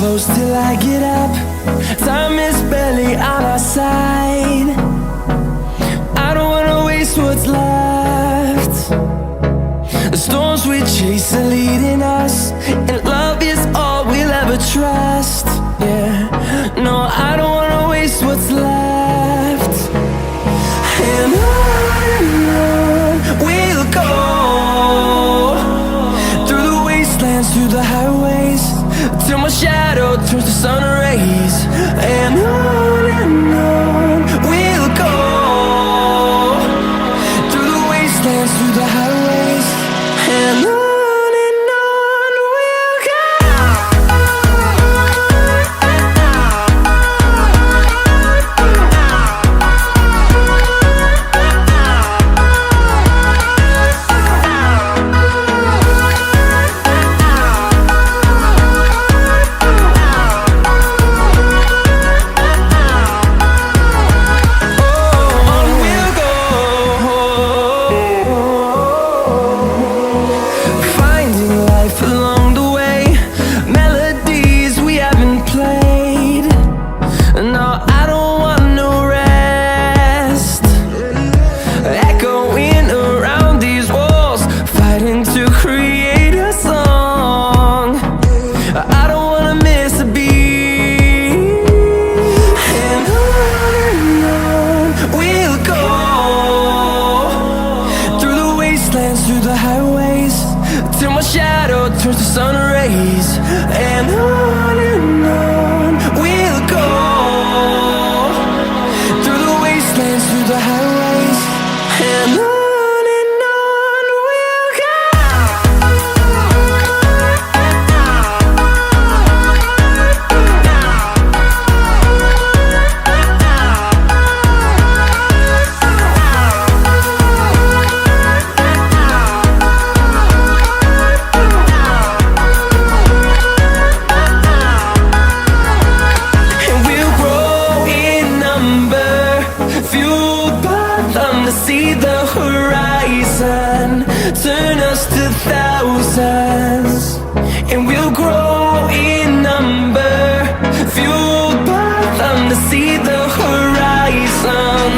close till I get up. Time is barely on our side. I don't wanna waste what's left. The storms we chase are leading us, and love is all we'll ever trust. Yeah, no, I don't wanna waste what's left. And on we'll go, through the wastelands, through the highways, till my shadow turns to sun rays. And on we'll go, through the wastelands, through the highways, and on we'll go. Along the way, melodies we haven't played. No, I don't want no rest. Echoing around these walls, fighting to create a song. I don't wanna miss a beat. And on we'll go, through the wastelands, through the highways, till my shadow turns to sun rays. And on we'll go, through the wastelands, through the highways, and on we'll go. See the horizon turn us to thousands, and we'll grow in number, fueled by them to see the horizon.